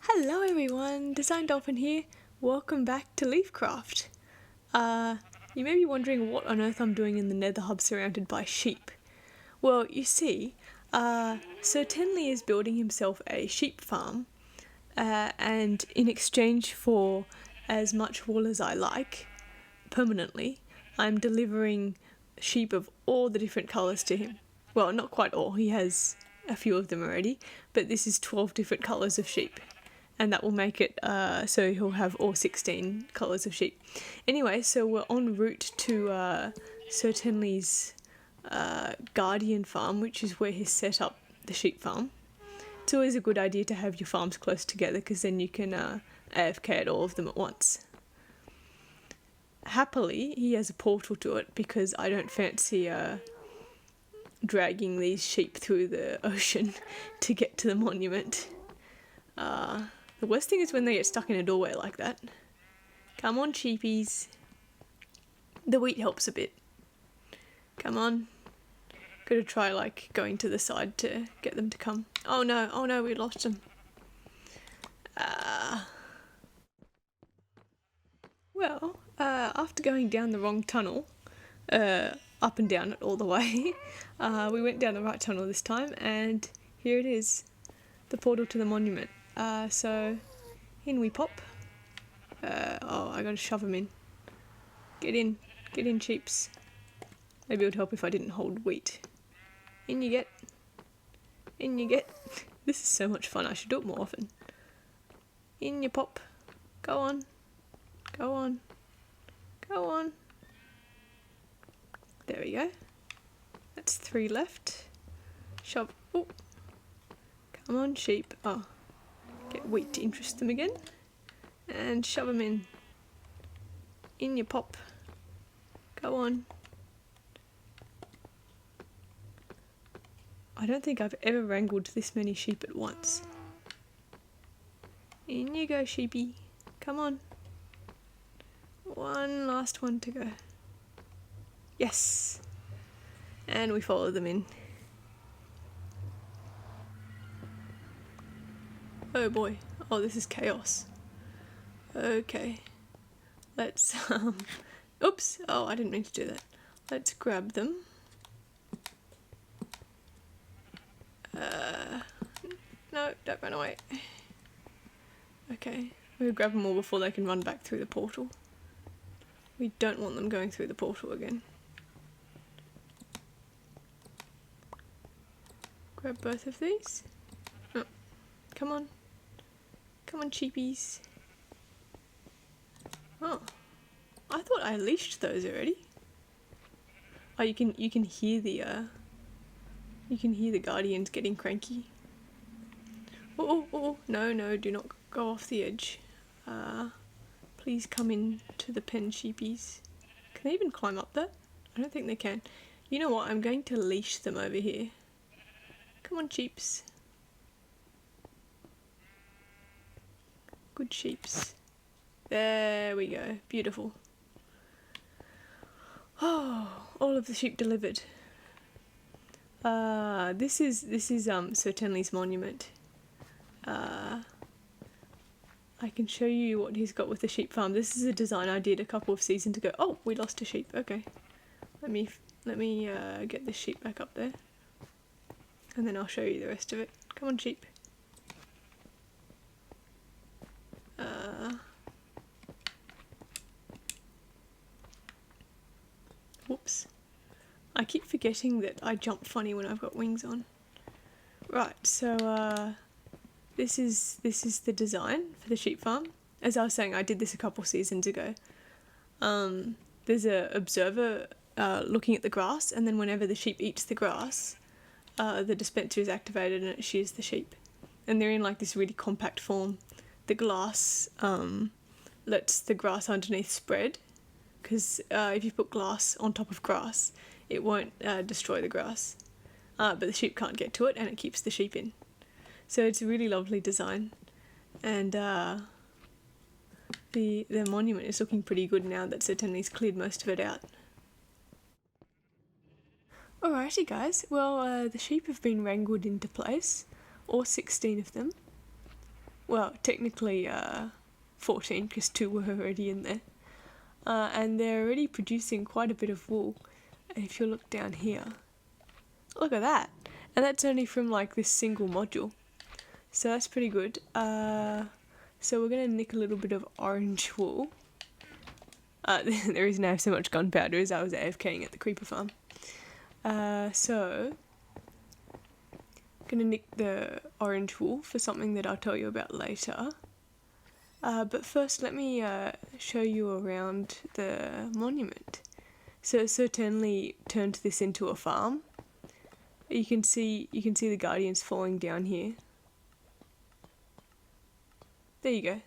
Hello everyone, Design Dolphin here. Welcome back to LeafCraft. You may be wondering what on earth I'm doing in the Nether Hub surrounded by sheep. Well, you see, SirTenley is building himself a sheep farm, and in exchange for as much wool as I like, permanently, I'm delivering sheep of all the different colours to him. Well, not quite all, he has a few of them already, but this is 12 different colours of sheep. And that will make it so he'll have all 16 colours of sheep. Anyway, so we're en route to SirTenley's guardian farm, which is where he's set up the sheep farm. It's always a good idea to have your farms close together because then you can AFK at all of them at once. Happily, he has a portal to it because I don't fancy dragging these sheep through the ocean to get to the monument. The worst thing is when they get stuck in a doorway like that. Come on, sheepies. The wheat helps a bit. Come on. Gotta try, like, going to the side to get them to come. Oh no, we lost them. Well, after going down the wrong tunnel, up and down it all the way, we went down the right tunnel this time, and here it is. The portal to the monument. So in we pop. Oh, I gotta shove them in. Get in, sheeps. Maybe it would help if I didn't hold wheat. In you get. This is so much fun, I should do it more often. In you pop. Go on. There we go. That's 3 left. Shove. Oh. Come on, sheep. Oh. Get wheat to interest them again. And shove them in. In your pop. Go on. I don't think I've ever wrangled this many sheep at once. In you go, sheepy. Come on. One last one to go. Yes. And we follow them in. Oh boy. Oh, this is chaos. Okay. Let's, oops. Oh, I didn't mean to do that. Let's grab them. No, don't run away. Okay. We'll grab them all before they can run back through the portal. We don't want them going through the portal again. Grab both of these. Oh, come on. Come on, cheapies. Oh, I thought I leashed those already. Oh, you can hear the guardians getting cranky. Oh, no, do not go off the edge. Please come in to the pen, sheepies. Can they even climb up that? I don't think they can. You know what? I'm going to leash them over here. Come on, sheeps. Good sheeps. There we go. Beautiful. Oh, all of the sheep delivered. This is SirTenley's monument. I can show you what he's got with the sheep farm. This is a design I did a couple of seasons ago. Oh, we lost a sheep. Okay. Let me get this sheep back up there. And then I'll show you the rest of it. Come on, sheep. Whoops. I keep forgetting that I jump funny when I've got wings on. Right, so this is the design for the sheep farm. As I was saying, I did this a couple seasons ago. There's a observer looking at the grass, and then whenever the sheep eats the grass, the dispenser is activated and it shears the sheep. And they're in like this really compact form. The glass lets the grass underneath spread, because if you put glass on top of grass, it won't destroy the grass. But the sheep can't get to it, and it keeps the sheep in. So it's a really lovely design. And the monument is looking pretty good now that SirTenley's cleared most of it out. Alrighty guys, well the sheep have been wrangled into place, all 16 of them. Well, technically 14 because 2 were already in there. And they're already producing quite a bit of wool. And if you look down here, look at that! And that's only from like this single module. So that's pretty good. So we're going to nick a little bit of orange wool. The reason I have so much gunpowder is I was AFKing at the creeper farm. So gonna nick the orange wool for something that I'll tell you about later. But first let me show you around the monument. So SirTenley turned this into a farm. You can see the guardians falling down here. There you go.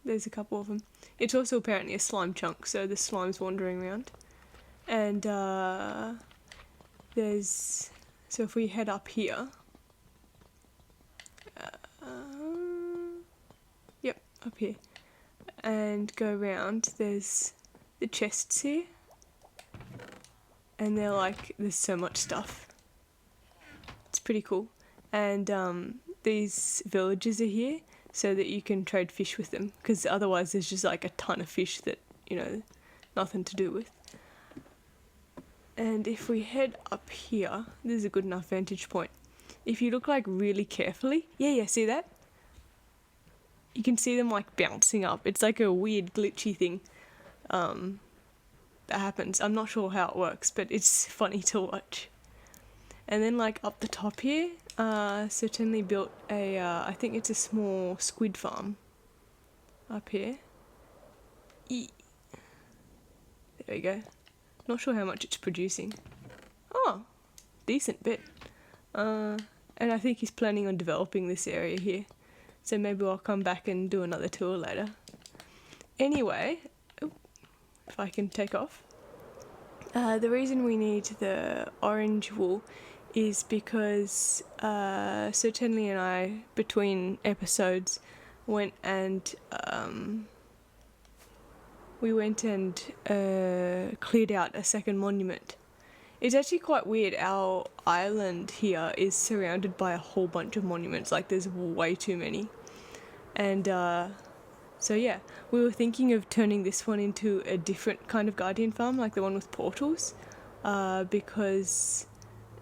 There's a couple of them. It's also apparently a slime chunk, so the slime's wandering around. And so if we head up here, yep, up here, and go around, there's the chests here, and they're like, there's so much stuff. It's pretty cool. And these villages are here so that you can trade fish with them, because otherwise there's just like a ton of fish that, you know, nothing to do with. And if we head up here, this is a good enough vantage point. If you look like really carefully, yeah, see that? You can see them like bouncing up. It's like a weird glitchy thing that happens. I'm not sure how it works, but it's funny to watch. And then like up the top here, SirTenley built a, I think it's a small squid farm up here. There we go. Not sure how much it's producing. Oh, decent bit. And I think he's planning on developing this area here. So maybe I'll come back and do another tour later. Anyway, if I can take off. The reason we need the orange wool is because SirTenley and I, between episodes, went and cleared out a second monument. It's actually quite weird. Our island here is surrounded by a whole bunch of monuments. Like, there's way too many. And so yeah, we were thinking of turning this one into a different kind of guardian farm, like the one with portals, because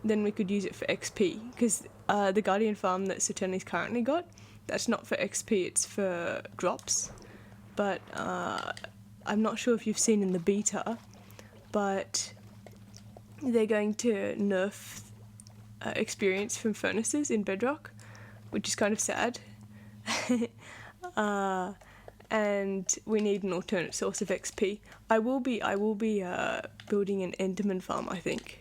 then we could use it for XP. Because the guardian farm that SirTenley's currently got, that's not for XP, it's for drops. But I'm not sure if you've seen in the beta, but they're going to nerf experience from furnaces in Bedrock, which is kind of sad. And we need an alternate source of XP. I will be building an Enderman farm, I think,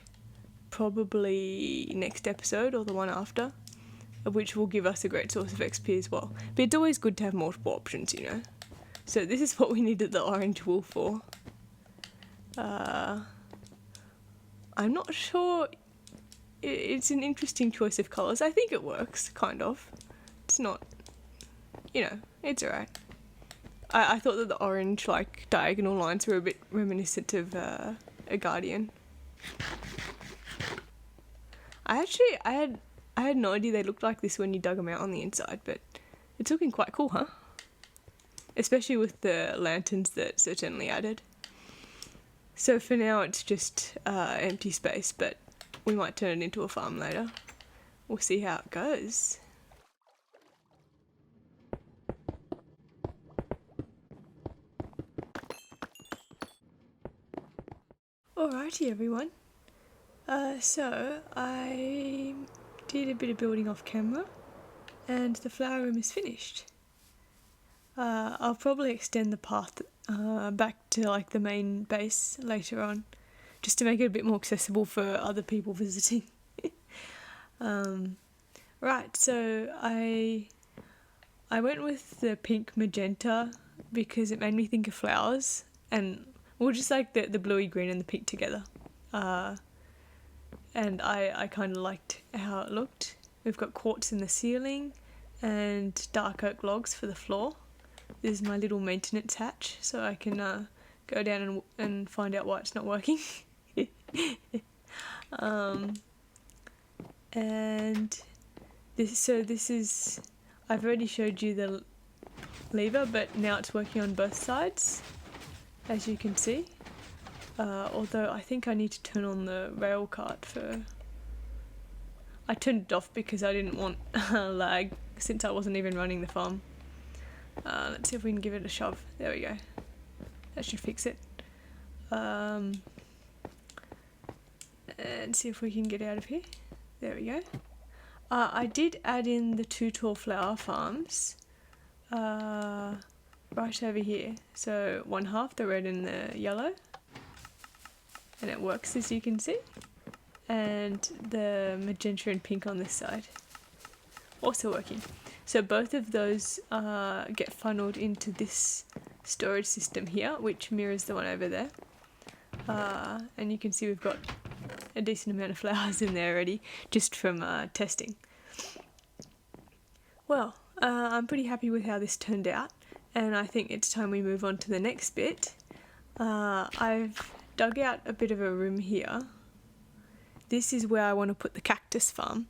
probably next episode or the one after, which will give us a great source of XP as well. But it's always good to have multiple options, you know. So this is what we needed the orange wool for. I'm not sure. It's an interesting choice of colours. I think it works, kind of. It's not, you know, it's alright. I thought that the orange, like, diagonal lines were a bit reminiscent of a guardian. I had no idea they looked like this when you dug them out on the inside, but it's looking quite cool, huh? Especially with the lanterns that SirTenley added. So for now it's just empty space, but we might turn it into a farm later. We'll see how it goes. Alrighty everyone. So I did a bit of building off camera and the flower room is finished. I'll probably extend the path back to like the main base later on, just to make it a bit more accessible for other people visiting. Right, so I went with the pink magenta because it made me think of flowers, and well, just like the bluey green and the pink together. And I kind of liked how it looked. We've got quartz in the ceiling and dark oak logs for the floor. this is my little maintenance hatch, so I can go down and find out why it's not working. And this is, I've already showed you the lever, but now it's working on both sides, as you can see. Although I think I need to turn on the rail cart for... I turned it off because I didn't want lag, since I wasn't even running the farm. Let's see if we can give it a shove. There we go. That should fix it. And see if we can get out of here. There we go. I did add in the 2 tall flower farms right over here. So 1/2 the red and the yellow. And it works, as you can see. And the magenta and pink on this side. Also working. So both of those get funneled into this storage system here, which mirrors the one over there. And you can see we've got a decent amount of flowers in there already, just from testing. Well, I'm pretty happy with how this turned out, and I think it's time we move on to the next bit. I've dug out a bit of a room here. This is where I want to put the cactus farm,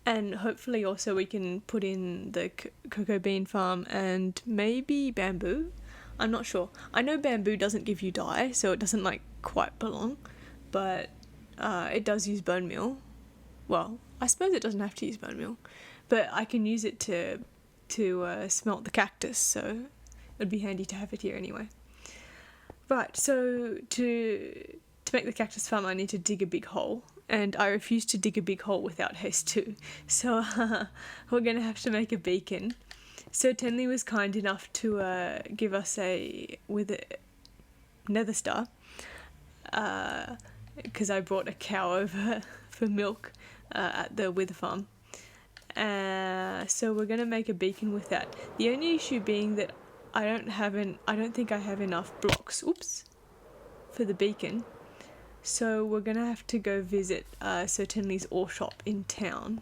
and hopefully also we can put in the cocoa bean farm and maybe bamboo. I'm not sure. I know bamboo doesn't give you dye, so it doesn't like quite belong, but it does use bone meal. Well, I suppose it doesn't have to use bone meal, but I can use it to smelt the cactus, so it'd be handy to have it here anyway. Right, so to make the cactus farm I need to dig a big hole, and I refuse to dig a big hole without haste 2, so we're going to have to make a beacon. SirTenley was kind enough to give us with a nether star, because I brought a cow over for milk at the wither farm. So we're going to make a beacon with that. The only issue being that I don't think I have enough blocks, for the beacon. So we're going to have to go visit SirTenley's ore shop in town.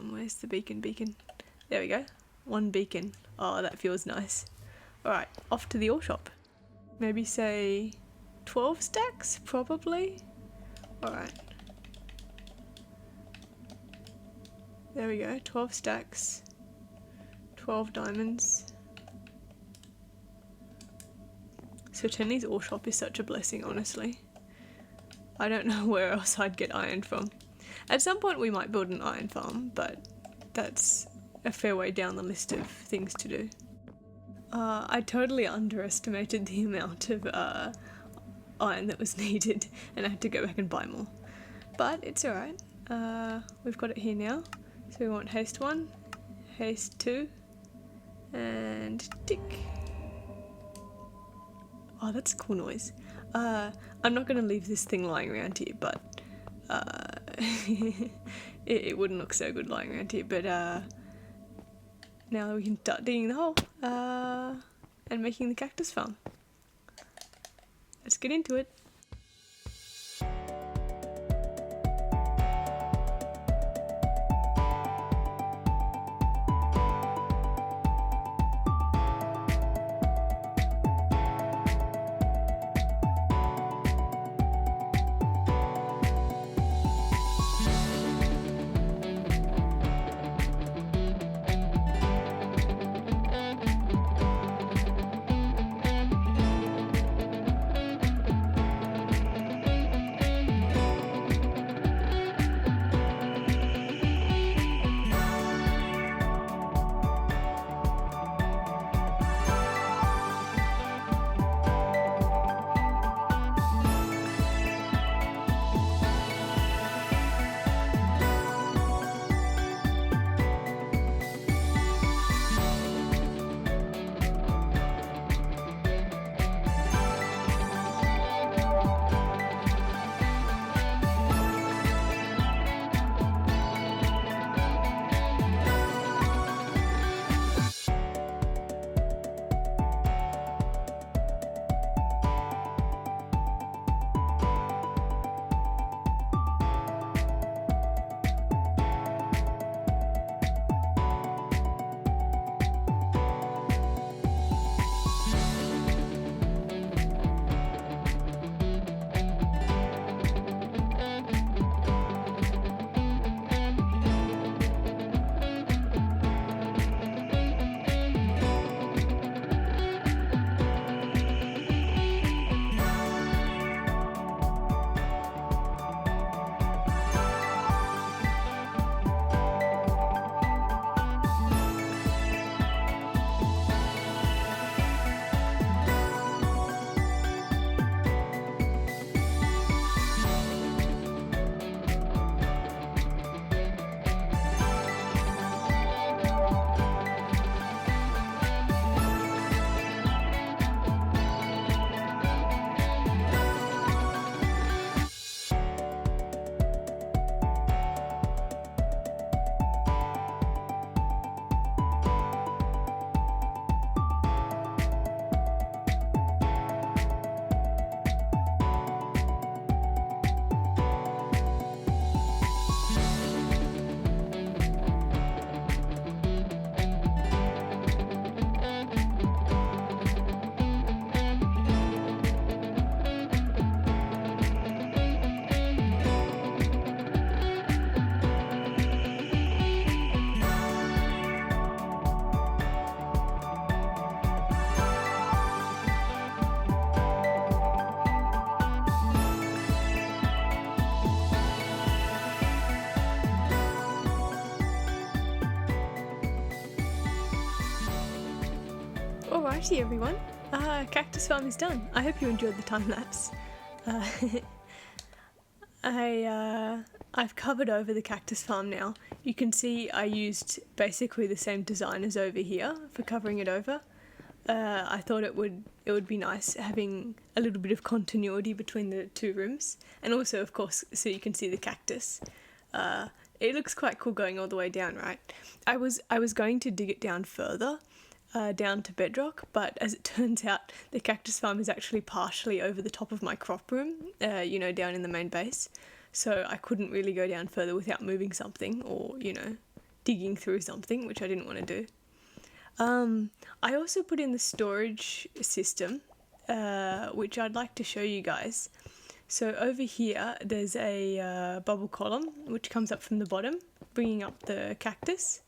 Where's the beacon? There we go. 1 beacon. Oh, that feels nice. Alright, off to the ore shop. Maybe say 12 stacks, probably. Alright. There we go, 12 stacks. 12 diamonds. SirTenley's ore shop is such a blessing, honestly. I don't know where else I'd get iron from. At some point we might build an iron farm, but that's a fair way down the list of things to do. I totally underestimated the amount of iron that was needed, and I had to go back and buy more. But it's alright. We've got it here now. So we want haste 1, haste 2, and tick. Oh, that's a cool noise. I'm not going to leave this thing lying around here, but it wouldn't look so good lying around here. But now we can start digging the hole and making the cactus farm. Let's get into it. Oopsie everyone, Cactus farm is done. I hope you enjoyed the time lapse. I've covered over the cactus farm now. You can see I used basically the same design as over here for covering it over. I thought it would be nice having a little bit of continuity between the two rooms, and also of course so you can see the cactus. It looks quite cool going all the way down, right? I was going to dig it down further, down to bedrock, but as it turns out the cactus farm is actually partially over the top of my crop room, you know, down in the main base, so I couldn't really go down further without moving something or, you know, digging through something, which I didn't want to do. I also put in the storage system, which I'd like to show you guys. So over here there's a bubble column which comes up from the bottom, bringing up the cactus,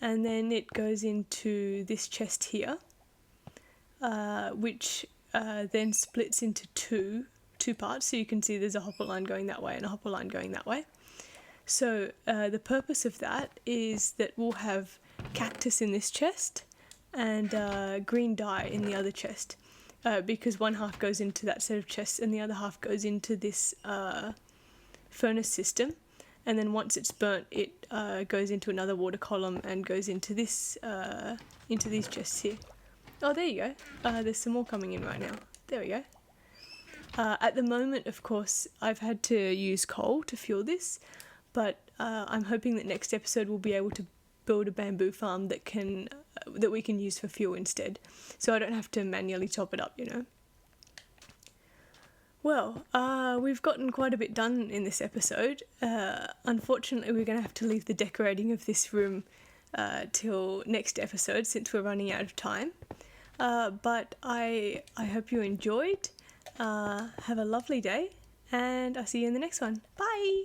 and then it goes into this chest here, which then splits into two parts. So you can see there's a hopper line going that way and a hopper line going that way. So the purpose of that is that we'll have cactus in this chest and green dye in the other chest, because one half goes into that set of chests and the other half goes into this furnace system, and then once it's burnt it goes into another water column and goes into this into these chests here. Oh, there you go. There's some more coming in right now. There we go. At the moment, of course, I've had to use coal to fuel this, but I'm hoping that next episode we'll be able to build a bamboo farm that we can use for fuel instead, so I don't have to manually chop it up, you know. Well, we've gotten quite a bit done in this episode. Unfortunately, we're going to have to leave the decorating of this room till next episode since we're running out of time. But I hope you enjoyed. Have a lovely day, and I'll see you in the next one. Bye!